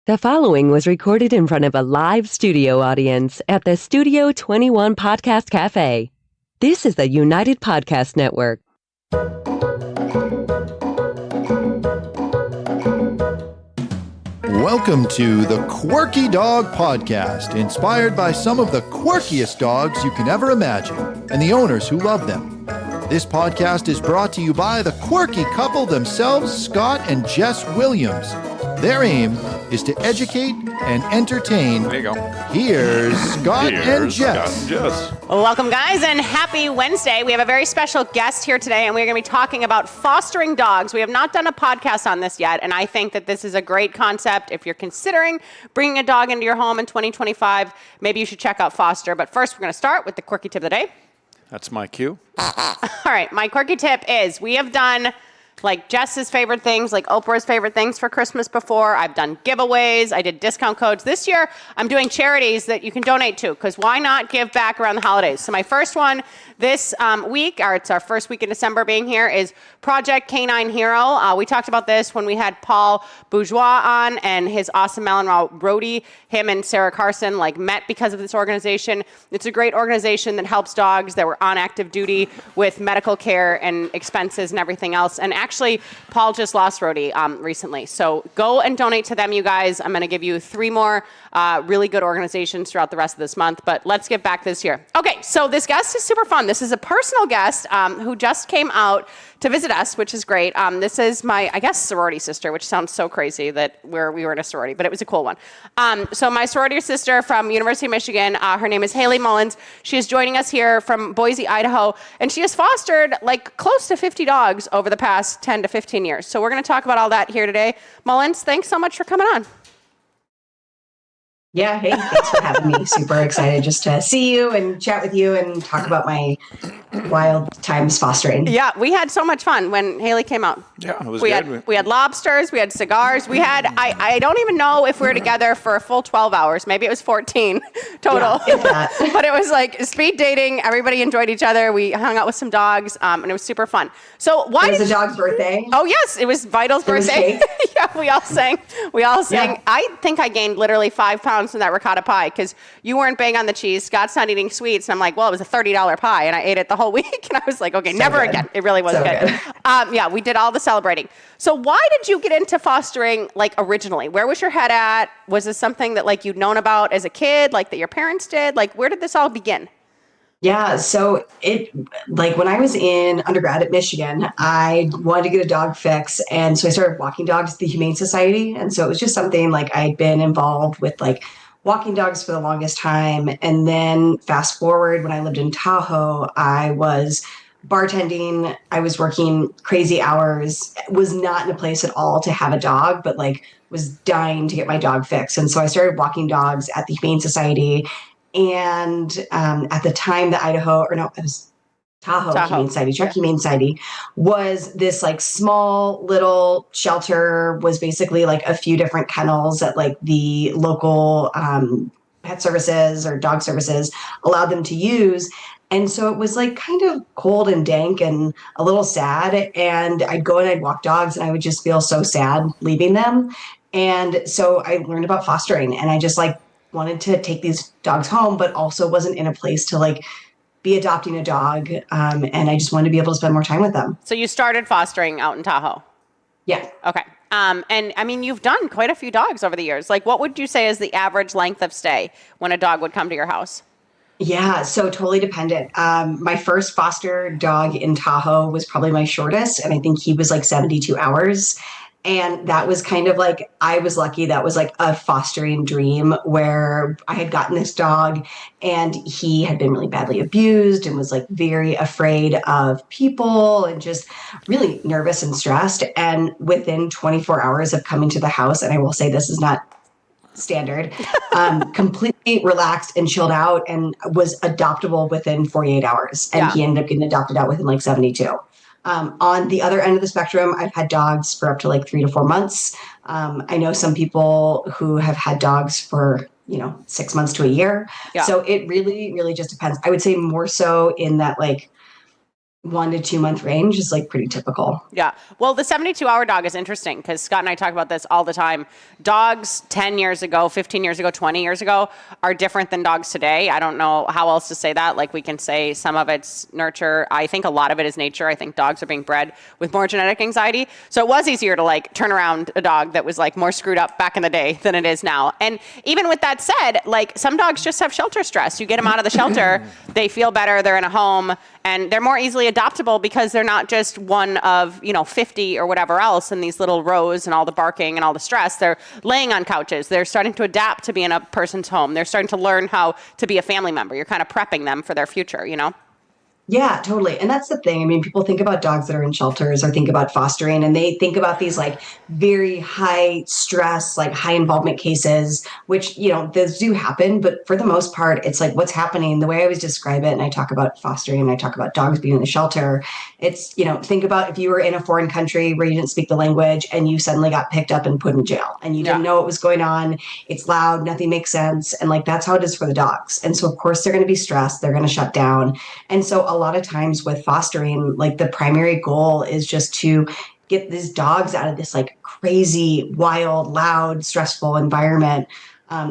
The following was recorded in front of a live studio audience at the Studio 21 Podcast Cafe. This is the United Podcast Network. Welcome to the Quirky Dog Podcast, inspired by some of the quirkiest dogs you can ever imagine and the owners who love them. This podcast is brought to you by the quirky couple themselves, Scott and Jess Williams. Their aim is to educate and entertain. There you go. Here's Scott and Jess. Welcome, guys, and happy Wednesday. We have a very special guest here today, and we're going to be talking about fostering dogs. We have not done a podcast on this yet, and I think that this is a great concept. If you're considering bringing a dog into your home in 2025, maybe you should check out Foster. But first, we're going to start with the quirky tip of the day. That's my cue. All right, my quirky tip is we have done like Jess's favorite things, like Oprah's favorite things for Christmas before. I've done giveaways. I did discount codes. This year, I'm doing charities that you can donate to, because why not give back around the holidays? So my first one this week, or it's our first week in December being here, is Project Canine Hero. We talked about this when we had Paul Bourgeois on and his awesome Malinois roadie. Him and Sarah Carson met because of this organization. It's a great organization that helps dogs that were on active duty with medical care and expenses and everything else. And actually, Paul just lost roadie recently. So go and donate to them, you guys. I'm going to give you 3 more really good organizations throughout the rest of this month, but let's get back this year. Okay, so this guest is super fun. This is a personal guest who just came out to visit us, which is great. This is my, I guess, sorority sister, which sounds so crazy that we were in a sorority, but it was a cool one. So my sorority sister from University of Michigan, her name is Haley Mullins. She is joining us here from Boise, Idaho, and she has fostered close to 50 dogs over the past 10 to 15 years. So we're going to talk about all that here today. Mullins, thanks so much for coming on. Yeah, hey, thanks for having me. Super excited just to see you and chat with you and talk about my wild times fostering. Yeah, we had so much fun when Haley came out. Yeah, it was good. We had lobsters, we had cigars, we had, I don't even know if we were together for a full 12 hours. Maybe it was 14 total. Yeah, but it was speed dating. Everybody enjoyed each other. We hung out with some dogs, and it was super fun. So why it was a dog's birthday. Oh, yes, it was Vital's birthday. Yeah, we all sang. Yeah. I think I gained literally 5 pounds from that ricotta pie because you weren't big on the cheese. Scott's not eating sweets. And I'm like, well, it was a $30 pie, and I ate it the whole week. And I was like, okay, never again. It really was good. Yeah, we did all the celebrating. So why did you get into fostering originally? Where was your head at? Was this something that you'd known about as a kid, that your parents did? Where did this all begin? Yeah, so when I was in undergrad at Michigan, I wanted to get a dog fix. And so I started walking dogs at the Humane Society. And so it was just something I'd been involved with walking dogs for the longest time. And then fast forward, when I lived in Tahoe, I was bartending. I was working crazy hours, was not in a place at all to have a dog, but was dying to get my dog fixed. And so I started walking dogs at the Humane Society. And at the time, the Tahoe Humane Society, Truck Humane Society, was this small little shelter, was basically a few different kennels at the local pet services or dog services allowed them to use. And so it was kind of cold and dank and a little sad. And I'd go and I'd walk dogs and I would just feel so sad leaving them. And so I learned about fostering, and I just wanted to take these dogs home, but also wasn't in a place to be adopting a dog. And I just wanted to be able to spend more time with them. So you started fostering out in Tahoe? Yeah. Okay. And I mean, you've done quite a few dogs over the years. What would you say is the average length of stay when a dog would come to your house? Yeah, so totally dependent. My first foster dog in Tahoe was probably my shortest, and I think he was 72 hours. And that was kind of I was lucky. That was a fostering dream where I had gotten this dog and he had been really badly abused and was very afraid of people and just really nervous and stressed. And within 24 hours of coming to the house, and I will say this is not standard, completely relaxed and chilled out and was adoptable within 48 hours. And he ended up getting adopted out within 72. On the other end of the spectrum, I've had dogs for up to 3 to 4 months. I know some people who have had dogs for, 6 months to a year. Yeah. So it really, really just depends. I would say more so in that 1 to 2 month range is like pretty typical. Yeah. Well, the 72-hour dog is interesting because Scott and I talk about this all the time. Dogs 10 years ago, 15 years ago, 20 years ago are different than dogs today. I don't know how else to say that. Like we can say some of it's nurture. I think a lot of it is nature. I think dogs are being bred with more genetic anxiety. So it was easier to like turn around a dog that was like more screwed up back in the day than it is now. And even with that said, like some dogs just have shelter stress. You get them out of the shelter, they feel better, they're in a home, and they're more easily adoptable because they're not just one of, 50 or whatever else in these little rows and all the barking and all the stress. They're laying on couches. They're starting to adapt to be in a person's home. They're starting to learn how to be a family member. You're kind of prepping them for their future, Yeah, totally. And that's the thing. I mean, people think about dogs that are in shelters or think about fostering, and they think about these like very high stress, like high involvement cases, which, those do happen. But for the most part, it's like what's happening, the way I always describe it. And I talk about fostering and I talk about dogs being in the shelter. It's, think about if you were in a foreign country where you didn't speak the language and you suddenly got picked up and put in jail and you didn't know what was going on. It's loud, nothing makes sense. And like, that's how it is for the dogs. And so, of course, they're going to be stressed. They're going to shut down. And so a lot of times with fostering, like the primary goal is just to get these dogs out of this like crazy, wild, loud, stressful environment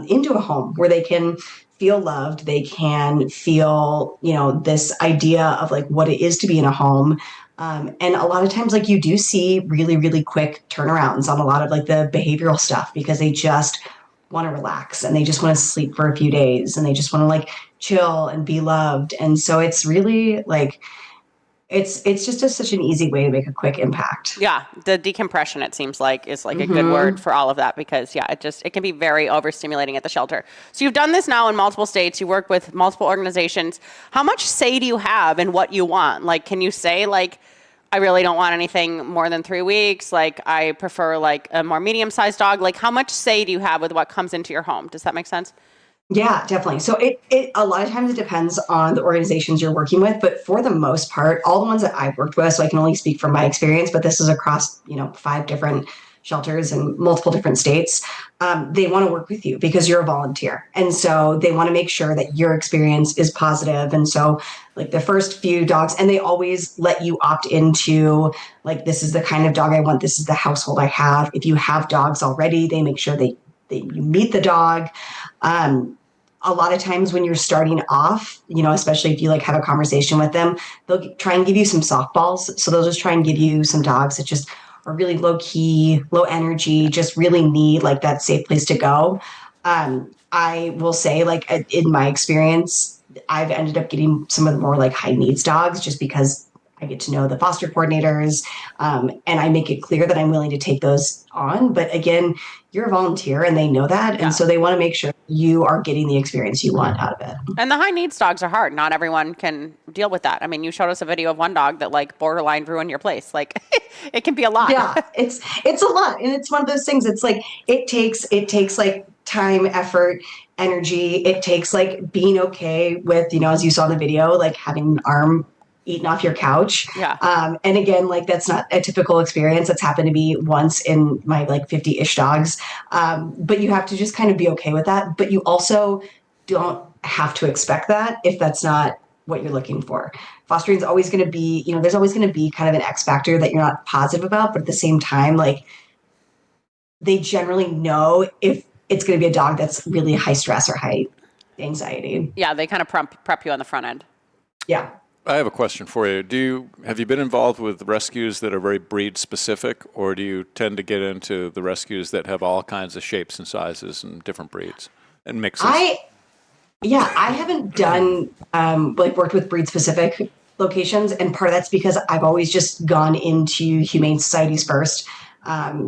into a home where they can feel loved. They can feel, this idea of like what it is to be in a home. And a lot of times, like you do see really, really quick turnarounds on a lot of like the behavioral stuff because they just want to relax and they just want to sleep for a few days and they just want to like chill and be loved. And so it's really like, it's just such an easy way to make a quick impact. Yeah. The decompression, it seems like, is like a good word for all of that because it can be very overstimulating at the shelter. So you've done this now in multiple states. You work with multiple organizations. How much say do you have in what you want? Like, can you say like, I really don't want anything more than 3 weeks. Like I prefer like a more medium-sized dog. Like how much say do you have with what comes into your home? Does that make sense? Yeah, definitely. So it a lot of times it depends on the organizations you're working with, but for the most part, all the ones that I've worked with, so I can only speak from my experience, but this is across, 5 different shelters in multiple different states. They want to work with you because you're a volunteer. And so they want to make sure that your experience is positive. And so like the first few dogs, and they always let you opt into like, this is the kind of dog I want. This is the household I have. If you have dogs already, they make sure you meet the dog. A lot of times when you're starting off, especially if you like have a conversation with them, they'll try and give you some softballs. So they'll just try and give you some dogs that just are really low key, low energy, just really need like that safe place to go. I will say like in my experience, I've ended up getting some of the more like high needs dogs just because I get to know the foster coordinators and I make it clear that I'm willing to take those on. But again, you're a volunteer and they know that. And so they want to make sure you are getting the experience you want out of it. And the high needs dogs are hard. Not everyone can deal with that. I mean, you showed us a video of one dog that like borderline ruined your place. Like it can be a lot. Yeah, it's a lot. And it's one of those things. It's like, it takes like time, effort, energy. It takes like being okay with, as you saw in the video, like having an arm eaten off your couch. Yeah. And again, like that's not a typical experience. That's happened to me once in my like 50-ish dogs. But you have to just kind of be okay with that. But you also don't have to expect that if that's not what you're looking for. Fostering is always going to be, there's always going to be kind of an X factor that you're not positive about. But at the same time, like they generally know if it's going to be a dog that's really high stress or high anxiety. Yeah. They kind of prep you on the front end. Yeah. I have a question for you. Have you been involved with rescues that are very breed specific, or do you tend to get into the rescues that have all kinds of shapes and sizes and different breeds and mixes? I haven't done worked with breed specific locations, and part of that's because I've always just gone into humane societies first,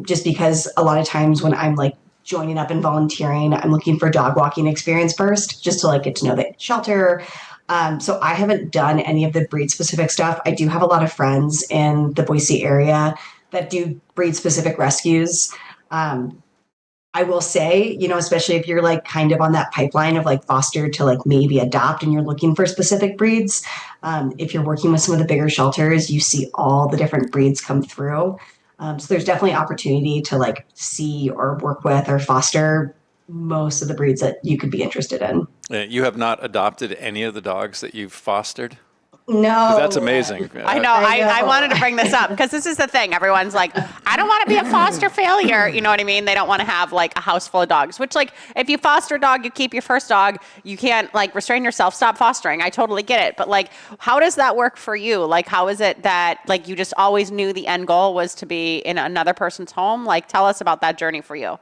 just because a lot of times when I'm like joining up and volunteering, I'm looking for dog walking experience first, just to like get to know the shelter. So I haven't done any of the breed specific stuff. I do have a lot of friends in the Boise area that do breed specific rescues. I will say, especially if you're like kind of on that pipeline of like foster to like maybe adopt and you're looking for specific breeds. If you're working with some of the bigger shelters, you see all the different breeds come through. So there's definitely opportunity to like see or work with or foster most of the breeds that you could be interested in. You have not adopted any of the dogs that you've fostered? No. That's amazing. I know. I wanted to bring this up because this is the thing. Everyone's like, I don't want to be a foster failure. You know what I mean? They don't want to have like a house full of dogs, which like if you foster a dog, you keep your first dog, you can't like restrain yourself, stop fostering. I totally get it. But like, how does that work for you? Like, how is it that like you just always knew the end goal was to be in another person's home? Like, tell us about that journey for you.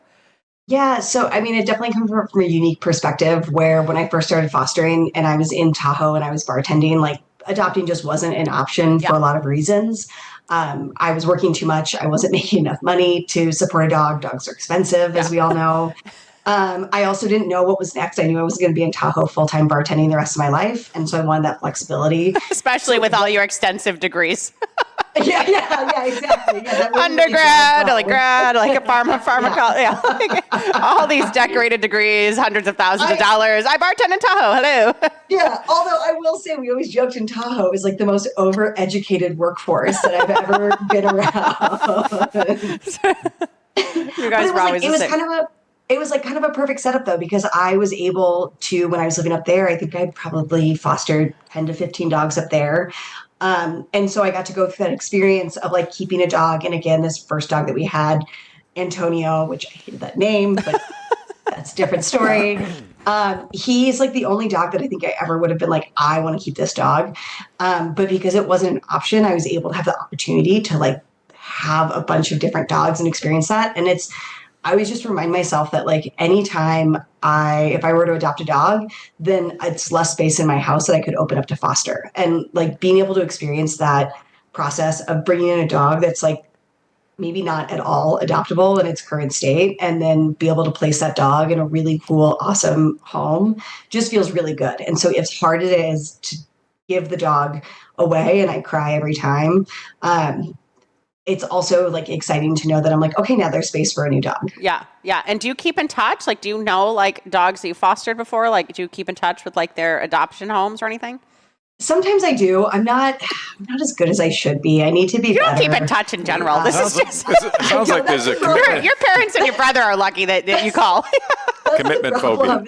Yeah, so I mean, it definitely comes from a unique perspective where when I first started fostering and I was in Tahoe and I was bartending, like adopting just wasn't an option for a lot of reasons. I was working too much. I wasn't making enough money to support a dog. Dogs are expensive, as we all know. I also didn't know what was next. I knew I was going to be in Tahoe full-time bartending the rest of my life. And so I wanted that flexibility. Especially with all your extensive degrees. Yeah, exactly. Yeah, undergrad, like grad, like a pharmacology, like, all these decorated degrees, hundreds of thousands of dollars. I bartend in Tahoe. Hello. Yeah, although I will say we always joked in Tahoe is like the most overeducated workforce that I've ever been around. You guys were always the same. It was like kind of a perfect setup though, because I was able to, when I was living up there, I think I'd probably fostered 10 to 15 dogs up there. And so I got to go through that experience of like keeping a dog. And again, this first dog that we had, Antonio, which I hated that name, but that's a different story. He's like the only dog that I think I ever would have been like, I want to keep this dog. But because it wasn't an option, I was able to have the opportunity to like have a bunch of different dogs and experience that. And I always just remind myself that like anytime if I were to adopt a dog, then it's less space in my house that I could open up to foster. And like being able to experience that process of bringing in a dog that's like maybe not at all adoptable in its current state, and then be able to place that dog in a really cool, awesome home just feels really good. And so as hard as it is to give the dog away, and I cry every time, it's also like exciting to know that I'm like, okay, now there's space for a new dog. Yeah. Yeah. And do you keep in touch? Like, do you know like dogs that you fostered before? Like, do you keep in touch with like their adoption homes or anything? Sometimes I do. I'm not as good as I should be. I need to be You don't better. keep in touch in general. Yeah. This is just It sounds like there's a commitment. your parents and your brother are lucky that you call. Commitment phobia.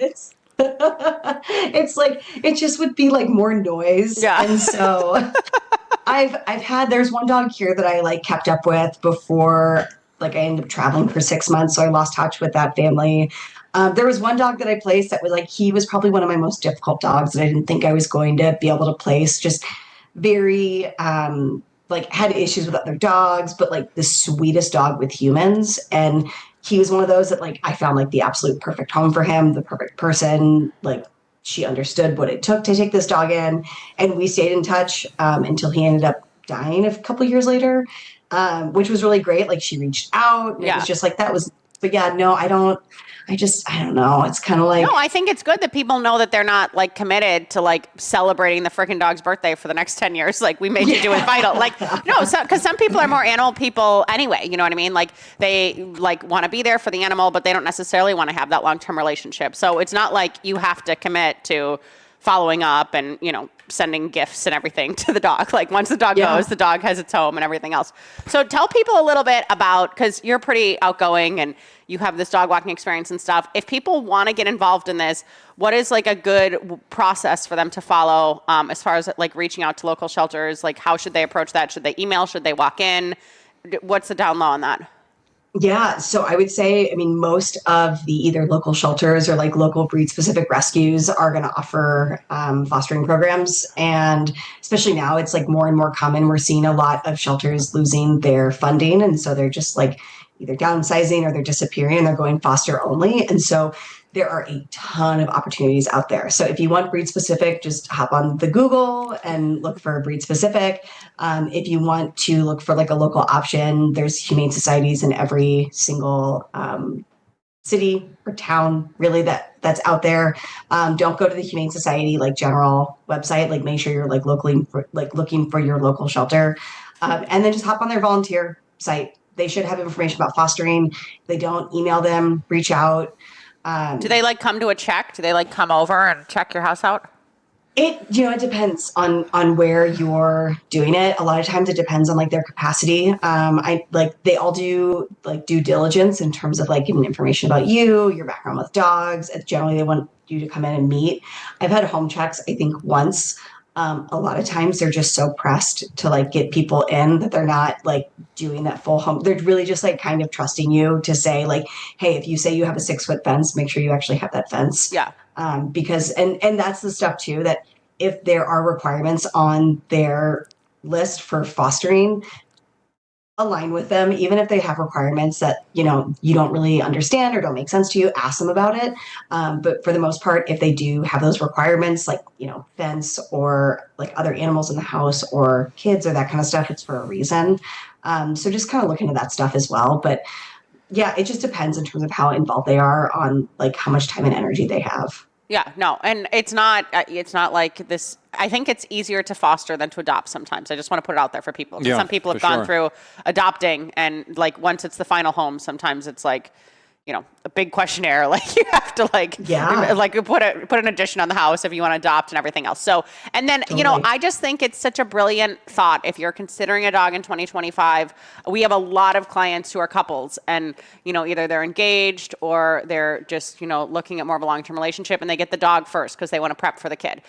It's like it just would be like more noise. Yeah. And so there's one dog here that I like kept up with before like I ended up traveling for 6 months. So I lost touch with that family. There was one dog that I placed that was like, he was probably one of my most difficult dogs that I didn't think I was going to be able to place. Just very, like had issues with other dogs, but like the sweetest dog with humans. And he was one of those that like, I found like the absolute perfect home for him, the perfect person. Like she understood what it took to take this dog in. And we stayed in touch until he ended up dying a couple years later, which was really great. Like she reached out and it was just like, but yeah, no, I don't know. It's kind of like. No, I think it's good that people know that they're not like committed to like celebrating the freaking dog's birthday for the next 10 years. Like we made you do it vital. Like, no, because some people are more animal people anyway. You know what I mean? Like they like want to be there for the animal, but they don't necessarily want to have that long-term relationship. So it's not like you have to commit to following up and, you know, sending gifts and everything to the dog. Like once the dog goes, the dog has its home and everything else. So tell people a little bit about, because you're pretty outgoing and you have this dog walking experience and stuff. If people want to get involved in this, what is like a good process for them to follow as far as like reaching out to local shelters? Like how should they approach that? Should they email? Should they walk in? What's the down low on that? Yeah. So I would say, I mean, most of the either local shelters or like local breed specific rescues are going to offer fostering programs. And especially now it's like more and more common. We're seeing a lot of shelters losing their funding. And so they're just like either downsizing or they're disappearing and they're going foster only. And so there are a ton of opportunities out there. So if you want breed specific, just hop on the Google and look for breed specific. If you want to look for like a local option, there's humane societies in every single city or town really that's out there. Don't go to the Humane Society like general website. Like make sure you're like locally looking for your local shelter, and then just hop on their volunteer site. They should have information about fostering. If they don't, email them, reach out. Do they like come to a check? Do they like come over and check your house out? It depends on where you're doing it. A lot of times it depends on like their capacity. They all do like due diligence in terms of like giving information about you, your background with dogs. Generally they want you to come in and meet. I've had home checks, I think once, A lot of times they're just so pressed to like get people in that they're not like doing that full home. They're really just like kind of trusting you to say like, hey, if you say you have a 6-foot fence, make sure you actually have that fence. Yeah. Because and that's the stuff too, that if there are requirements on their list for fostering, align with them, even if they have requirements that you don't really understand or don't make sense to you. Ask them about it. But for the most part, if they do have those requirements, like fence or like other animals in the house or kids or that kind of stuff, it's for a reason. So just kind of look into that stuff as well. But yeah, it just depends in terms of how involved they are on like how much time and energy they have. Yeah, no, and it's not like this. I think it's easier to foster than to adopt sometimes. I just want to put it out there for people. Yeah, Some people have for gone sure. through adopting, and like once it's the final home, sometimes it's like, a big questionnaire. Like you have to like put an addition on the house if you want to adopt and everything else. So, and then, Totally. I just think it's such a brilliant thought. If you're considering a dog in 2025, we have a lot of clients who are couples and, either they're engaged or they're just, looking at more of a long-term relationship and they get the dog first because they want to prep for the kid.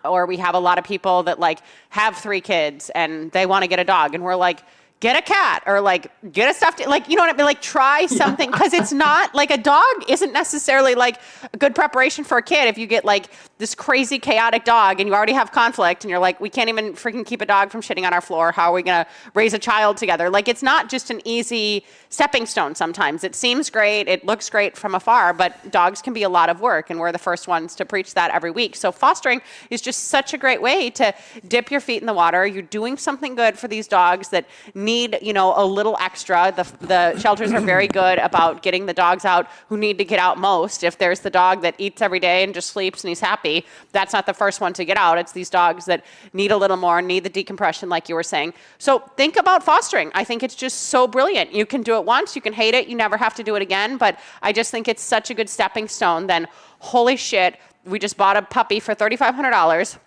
Or we have a lot of people that like have 3 kids and they want to get a dog and we're like, get a cat or like get a stuffed, like, what I mean? Like try something because it's not like a dog isn't necessarily like a good preparation for a kid. If you get like this crazy chaotic dog and you already have conflict and you're like, we can't even freaking keep a dog from shitting on our floor. How are we going to raise a child together? Like it's not just an easy stepping stone. Sometimes it seems great. It looks great from afar, but dogs can be a lot of work. And we're the first ones to preach that every week. So fostering is just such a great way to dip your feet in the water. You're doing something good for these dogs that need, a little extra. The shelters are very good about getting the dogs out who need to get out most. If there's the dog that eats every day and just sleeps and he's happy, that's not the first one to get out. It's these dogs that need a little more, need the decompression like you were saying. So think about fostering. I think it's just so brilliant. You can do it once, you can hate it, you never have to do it again, but I just think it's such a good stepping stone. Then holy shit, we just bought a puppy for $3,500.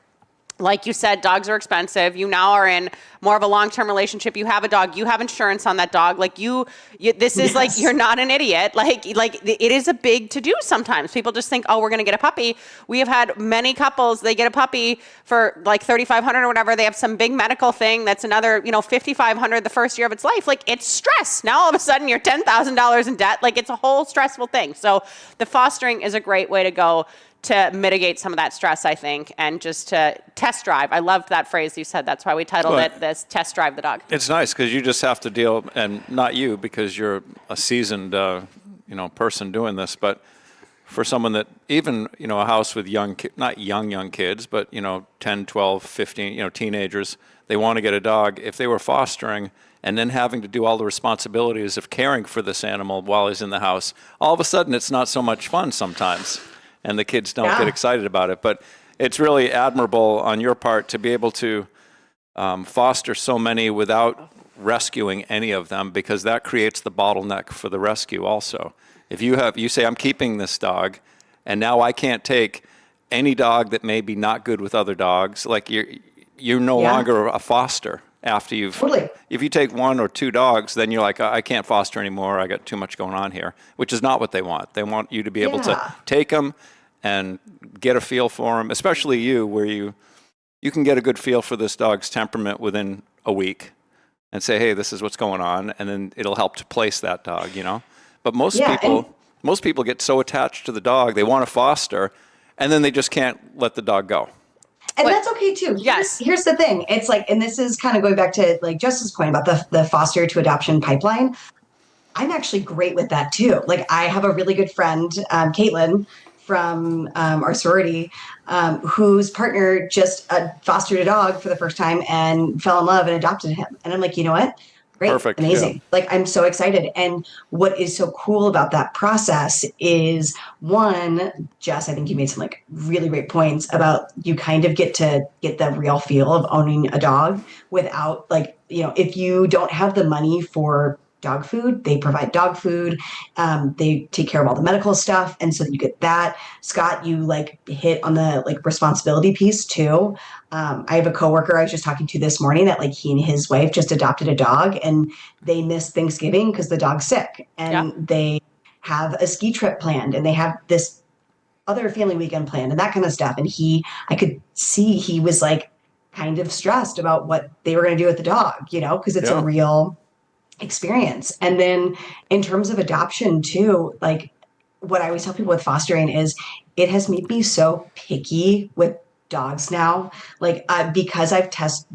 Like you said, dogs are expensive. You now are in more of a long-term relationship. You have a dog. You have insurance on that dog. Like this is like, you're not an idiot. Like it is a big to-do sometimes. People just think, oh, we're going to get a puppy. We have had many couples, they get a puppy for like $3,500 or whatever. They have some big medical thing that's another, $5,500 the first year of its life. Like it's stress. Now all of a sudden you're $10,000 in debt. Like it's a whole stressful thing. So the fostering is a great way to go to mitigate some of that stress, I think, and just to test drive. I loved that phrase you said. That's why we titled it this, Test Drive the Dog. It's nice because you just have to deal, and not you because you're a seasoned, person doing this, but for someone that even, a house with not young kids, but, 10, 12, 15, teenagers, they want to get a dog. If they were fostering and then having to do all the responsibilities of caring for this animal while he's in the house, all of a sudden it's not so much fun sometimes. And the kids don't get excited about it. But it's really admirable on your part to be able to foster so many without rescuing any of them, because that creates the bottleneck for the rescue also. If you say, I'm keeping this dog, and now I can't take any dog that may be not good with other dogs, like you're no longer a foster after you've... Totally. If you take 1 or 2 dogs, then you're like, I can't foster anymore. I got too much going on here, which is not what they want. They want you to be able to take them and get a feel for them, especially you, where you can get a good feel for this dog's temperament within a week and say, hey, this is what's going on, and then it'll help to place that dog, But most people get so attached to the dog, they want to foster, and then they just can't let the dog go. And that's okay too. Here's the thing. It's like, and this is kind of going back to like Jess's point about the foster to adoption pipeline. I'm actually great with that too. Like I have a really good friend, Caitlin, from our sorority, whose partner just fostered a dog for the first time and fell in love and adopted him. And I'm like, you know what? Great. Perfect. Amazing. Yeah. Like I'm so excited. And what is so cool about that process is, one, Jess, I think you made some like really great points about you kind of get to get the real feel of owning a dog without like, if you don't have the money for dog food, they provide dog food. They take care of all the medical stuff. And so you get that. Scott, you like hit on the like responsibility piece too. I have a coworker I was just talking to this morning that like he and his wife just adopted a dog and they missed Thanksgiving because the dog's sick, and they have a ski trip planned and they have this other family weekend planned and that kind of stuff. And I could see he was like kind of stressed about what they were going to do with the dog, because it's a real experience. And then in terms of adoption too, like what I always tell people with fostering is it has made me so picky with dogs now. Like because I've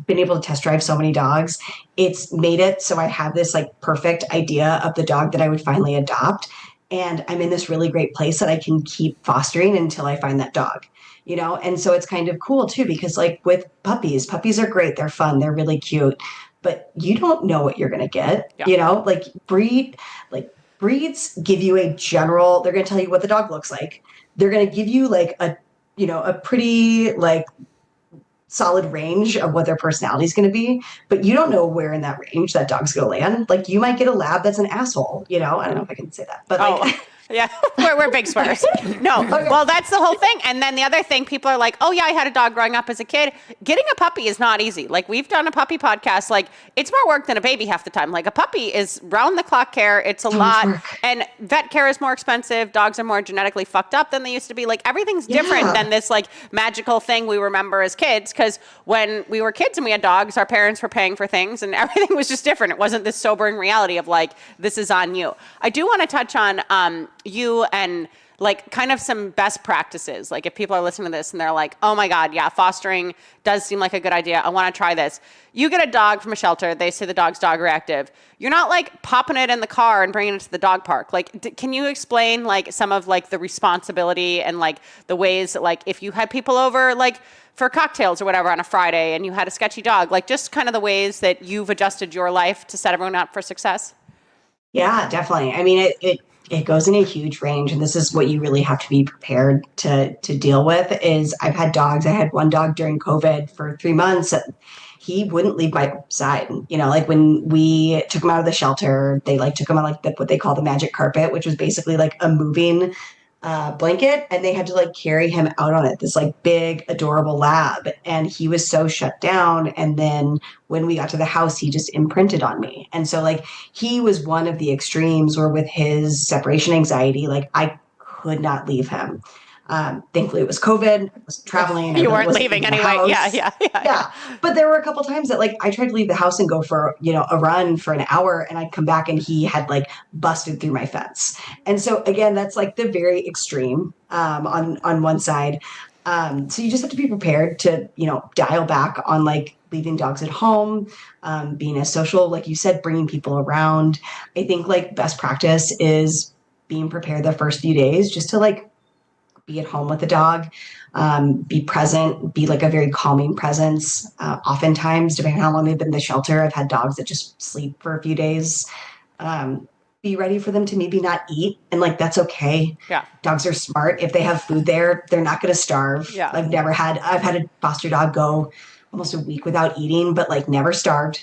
been able to test drive so many dogs, it's made it so I have this like perfect idea of the dog that I would finally adopt. And I'm in this really great place that I can keep fostering until I find that dog, And so it's kind of cool too, because like with puppies are great. They're fun. They're really cute, but you don't know what you're going to get, like breeds give you a general, they're going to tell you what the dog looks like. They're going to give you like a pretty like solid range of what their personality is going to be, but you don't know where in that range that dog's going to land. Like you might get a lab that's an asshole, I don't know if I can say that, but yeah, we're big swears. No, okay. Well, that's the whole thing. And then the other thing, people are like, oh yeah, I had a dog growing up as a kid. Getting a puppy is not easy. Like we've done a puppy podcast. Like it's more work than a baby half the time. Like a puppy is round the clock care. It's a lot. And vet care is more expensive. Dogs are more genetically fucked up than they used to be. Like everything's different than this like magical thing we remember as kids. Because when we were kids and we had dogs, our parents were paying for things and everything was just different. It wasn't this sobering reality of like, this is on you. I do want to touch on, you and like kind of some best practices. Like if people are listening to this and they're like, oh my God, yeah, fostering does seem like a good idea. I want to try this. You get a dog from a shelter. They say the dog's dog reactive. You're not like popping it in the car and bringing it to the dog park. Like, can you explain like some of like the responsibility and like the ways that like if you had people over like for cocktails or whatever on a Friday and you had a sketchy dog, like just kind of the ways that you've adjusted your life to set everyone up for success? Yeah, definitely. I mean, it goes in a huge range, and this is what you really have to be prepared to deal with. Is I've had dogs. I had one dog during COVID for 3 months. He wouldn't leave my side. Like when we took him out of the shelter, they like took him on like what they call the magic carpet, which was basically like a moving blanket, and they had to like carry him out on it, this like big adorable lab, and he was so shut down. And then when we got to the house, he just imprinted on me. And so like he was one of the extremes where with his separation anxiety, like I could not leave him. Thankfully it was COVID. I wasn't traveling. You weren't leaving anyway. Yeah. But there were a couple times that like I tried to leave the house and go for, a run for an hour, and I'd come back and he had like busted through my fence. And so again, that's like the very extreme, on one side. So you just have to be prepared to, dial back on like leaving dogs at home, being as social, like you said, bringing people around. I think like best practice is being prepared the first few days just to like be at home with the dog, be present, be like a very calming presence. Oftentimes, depending on how long they've been in the shelter, I've had dogs that just sleep for a few days. Be ready for them to maybe not eat, and like that's okay. Yeah, dogs are smart. If they have food there, they're not going to starve. Yeah, I've had a foster dog go almost a week without eating, but like never starved.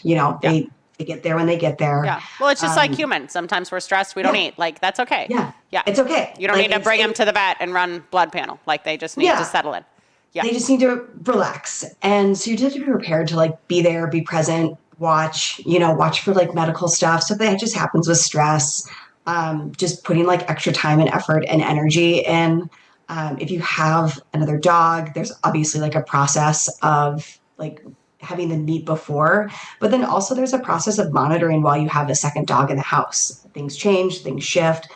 They get there when they get there. Yeah. Well, it's just like humans. Sometimes we're stressed. We don't eat. Like, that's okay. Yeah. Yeah. It's okay. You don't need to bring them to the vet and run blood panel. Like, they just need to settle in. Yeah. They just need to relax. And so you just have to be prepared to like be there, be present, watch for like medical stuff. So that just happens with stress. Just putting like extra time and effort and energy in. If you have another dog, there's obviously like a process of like having them meet before, but then also there's a process of monitoring while you have a second dog in the house. Things change, things shift.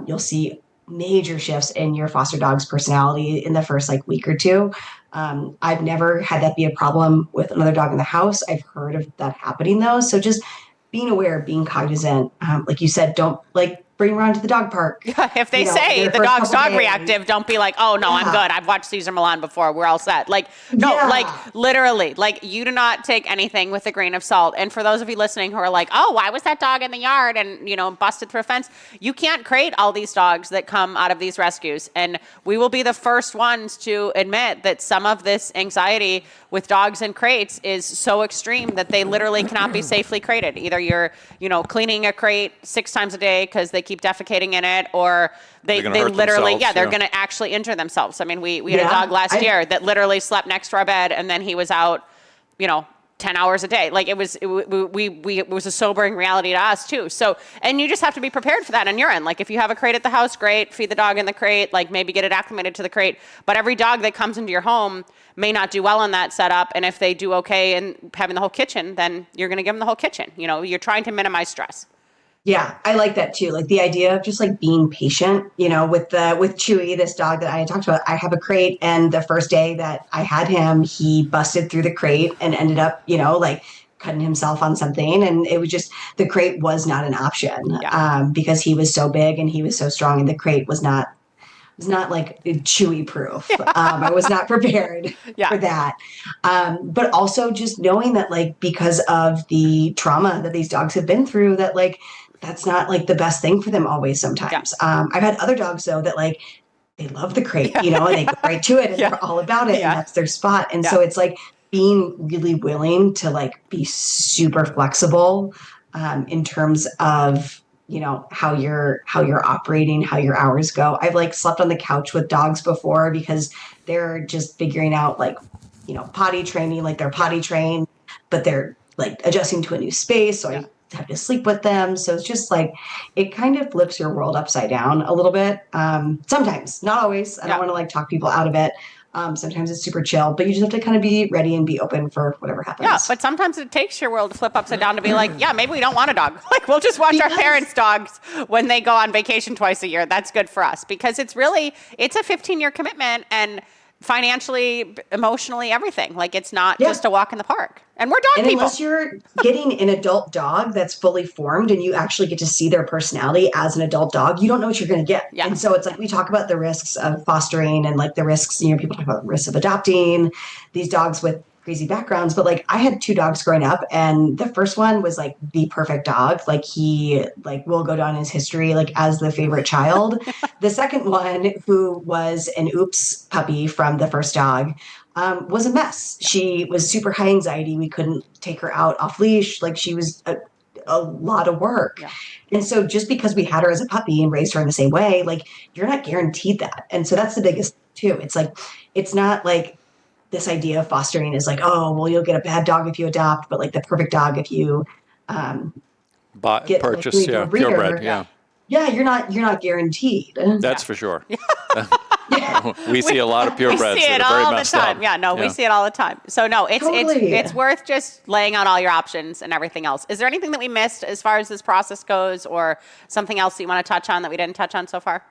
You'll see major shifts in your foster dog's personality in the first like week or two. I've never had that be a problem with another dog in the house. I've heard of that happening though. So just being aware, being cognizant, like you said, don't like bring them around to the dog park. Yeah, if they say the dog's dog reactive, don't be like, oh no, I'm good. I've watched Cesar Millan before. We're all set. Like, no, like literally, like you do not take anything with a grain of salt. And for those of you listening who are like, oh, why was that dog in the yard and, busted through a fence? You can't create all these dogs that come out of these rescues. And we will be the first ones to admit that some of this anxiety with dogs in crates is so extreme that they literally cannot be safely crated. Either you're, cleaning a crate 6 times a day because they keep defecating in it, or they literally, they're going to actually injure themselves. I mean, we had a dog last year that literally slept next to our bed, and then he was out, 10 hours a day. Like it was a sobering reality to us too. So, and you just have to be prepared for that on your end. Like if you have a crate at the house, great, feed the dog in the crate, like maybe get it acclimated to the crate. But every dog that comes into your home may not do well in that setup. And if they do okay in having the whole kitchen, then you're going to give them the whole kitchen. You know, you're trying to minimize stress. Yeah, I like that too. Like the idea of just like being patient, you know, with Chewy, this dog that I had talked about. I have a crate, and the first day that I had him, he busted through the crate and ended up, you know, like cutting himself on something. And it was just, the crate was not an option because he was so big and he was so strong, and the crate was not like Chewy proof. I was not prepared for that. But also just knowing that like, because of the trauma that these dogs have been through, that like, that's not like the best thing for them always sometimes. I've had other dogs though that like, they love the crate, you know, and they go right to it and they're all about it and that's their spot. And so it's like being really willing to like be super flexible in terms of, you know, how you're operating, how your hours go. I've like slept on the couch with dogs before because they're just figuring out like, you know, potty training, like they're potty trained, but they're like adjusting to a new space. So I have to sleep with them. So it's just like, it kind of flips your world upside down a little bit. Sometimes, not always. I don't want to like talk people out of it. Sometimes it's super chill, but you just have to kind of be ready and be open for whatever happens. Yeah, but sometimes it takes your world to flip upside down to be like, yeah, maybe we don't want a dog. Like we'll just watch our parents' dogs when they go on vacation twice a year. That's good for us because it's a 15-year commitment, and financially, emotionally, everything. Like it's not just a walk in the park. And we're dog people. Unless you're getting an adult dog that's fully formed and you actually get to see their personality as an adult dog, you don't know what you're going to get. Yeah. And so it's like, we talk about the risks of fostering and like the risks, you know, people talk about the risks of adopting these dogs with crazy backgrounds, but like I had 2 dogs growing up, and the first one was like the perfect dog. Like he like will go down in his history like as the favorite child. The second one, who was an oops puppy from the first dog, was a mess. She was super high anxiety. We couldn't take her out off leash. Like she was a lot of work. Yeah. And so just because we had her as a puppy and raised her in the same way, like you're not guaranteed that. And so that's the biggest too. It's like, it's not like this idea of fostering is like, oh, well, you'll get a bad dog if you adopt, but like the perfect dog if you purchase, like, purebred, yeah, you're not guaranteed. That's for sure. We see a lot of purebreds that are very messed up. We see it all the time. So no, it's worth just laying out all your options and everything else. Is there anything that we missed as far as this process goes, or something else that you want to touch on that we didn't touch on so far?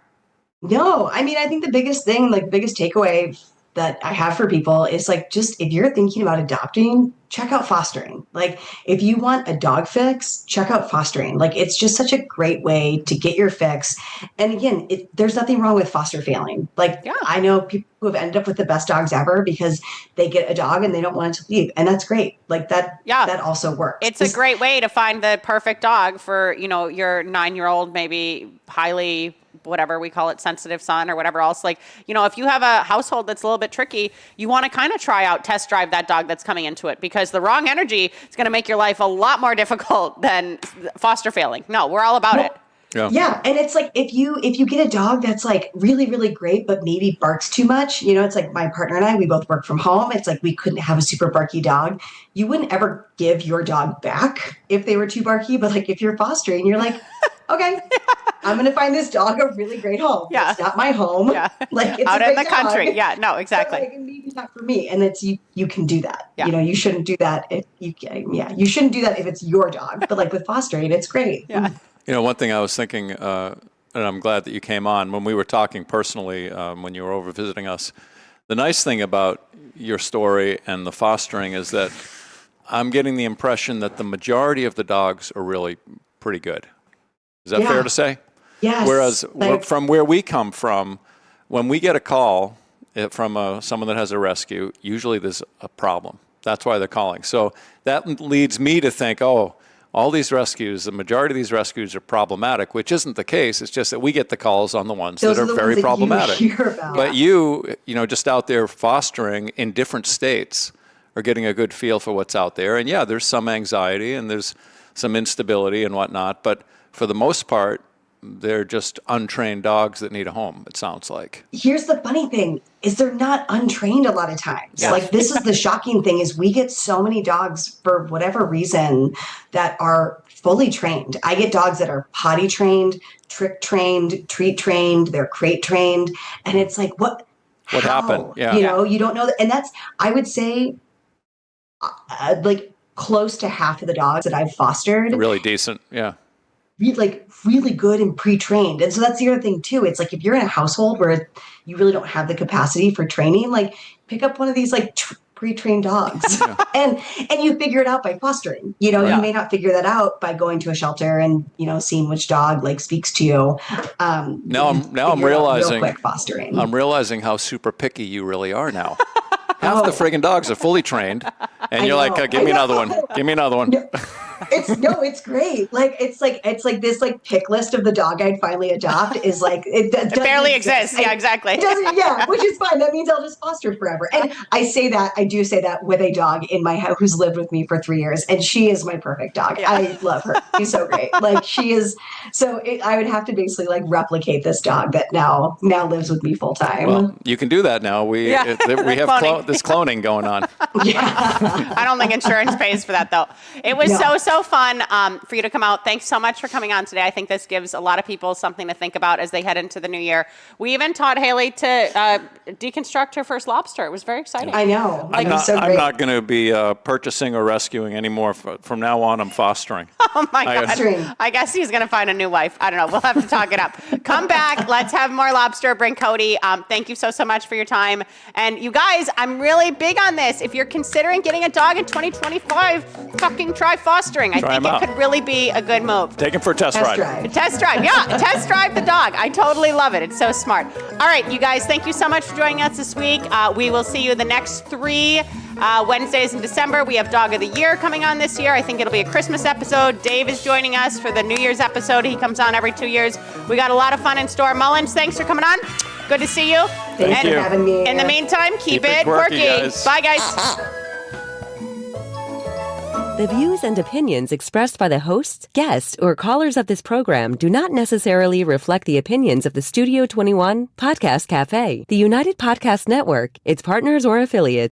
No, I mean, I think the biggest thing, like the biggest takeaway that I have for people is like, just if you're thinking about adopting, check out fostering. Like if you want a dog fix, check out fostering. Like it's just such a great way to get your fix. And again, there's nothing wrong with foster failing. Like I know people who have ended up with the best dogs ever because they get a dog and they don't want it to leave. And that's great. Like that also works. It's a great way to find the perfect dog for, you know, your 9-year-old, maybe highly, whatever we call it, sensitive son or whatever else. Like, you know, if you have a household that's a little bit tricky, you want to kind of test drive that dog that's coming into it, because the wrong energy is going to make your life a lot more difficult than foster failing. No, we're all about it. Yeah. And it's like, if you get a dog that's like really, really great, but maybe barks too much, you know, it's like my partner and I, we both work from home. It's like, we couldn't have a super barky dog. You wouldn't ever give your dog back if they were too barky. But like, if you're fostering, you're like, okay, I'm going to find this dog a really great home. Yeah. It's not my home. Yeah. Like it's out in the country. Yeah, no, exactly. But, like, maybe not for me. And it's, you can do that. Yeah. You know, you shouldn't do that if you shouldn't do that if it's your dog, but like with fostering, it's great. Yeah. You know, one thing I was thinking, and I'm glad that you came on, when we were talking personally, when you were over visiting us, the nice thing about your story and the fostering is that I'm getting the impression that the majority of the dogs are really pretty good. Is that fair to say? Yes. Whereas from where we come from, when we get a call from someone that has a rescue, usually there's a problem. That's why they're calling. So that leads me to think, all these rescues, the majority of these rescues are problematic, which isn't the case. It's just that we get the calls on the ones that are very problematic. But you know, just out there fostering in different states are getting a good feel for what's out there. And there's some anxiety and there's some instability and whatnot. But for the most part, they're just untrained dogs that need a home, it sounds like. Here's the funny thing is they're not untrained a lot of times. Yeah. Like this is the shocking thing is we get so many dogs for whatever reason that are fully trained. I get dogs that are potty trained, trick trained, treat trained, they're crate trained. And it's like, what how? happened? Yeah. You know, you don't know that. And that's, I would say, like close to half of the dogs that I've fostered. Really decent. Yeah. Really good and pre-trained. And so that's the other thing too. It's like if you're in a household where you really don't have the capacity for training, like pick up one of these like pre-trained dogs and you figure it out by fostering. You know, you may not figure that out by going to a shelter and, you know, seeing which dog like speaks to you. Now I'm realizing real quick fostering. I'm realizing how super picky you really are now. Half the friggin' dogs are fully trained, and you're like, give me another one. Give me another one. It's great. Like it's like this like pick list of the dog I'd finally adopt is like it barely exists. Yeah, exactly. It doesn't, yeah, which is fine. That means I'll just foster forever. And I do say that with a dog in my house who's lived with me for 3 years, and she is my perfect dog. Yeah. I love her. She's so great. Like she is. So I would have to basically like replicate this dog that now lives with me full time. Well, you can do that now. We have this cloning going on. Yeah. I don't think insurance pays for that though. It was so fun for you to come out. Thanks so much for coming on today. I think this gives a lot of people something to think about as they head into the new year. We even taught Haley to deconstruct her first lobster. It was very exciting. I know. I'm not going to be purchasing or rescuing anymore. From now on, I'm fostering. Oh my God. Fostering. I guess he's going to find a new wife. I don't know. We'll have to talk it up. Come back. Let's have more lobster. Bring Cody. Thank you so much for your time. And you guys, I'm really big on this. If you're considering getting a dog in 2025, fucking try fostering. I think it could really be a good move. Take him for a test ride. Test drive, yeah. Test drive the dog. I totally love it. It's so smart. All right, you guys, thank you so much for joining us this week. We will see you the next 3 Wednesdays in December. We have Dog of the Year coming on this year. I think it'll be a Christmas episode. Dave is joining us for the New Year's episode. He comes on every 2 years. We got a lot of fun in store. Mullins, thanks for coming on. Good to see you. Thanks for having me. In the meantime, keep it quirky. Guys. Bye, guys. The views and opinions expressed by the hosts, guests, or callers of this program do not necessarily reflect the opinions of the Studio 21 Podcast Cafe, the United Podcast Network, its partners, or affiliates.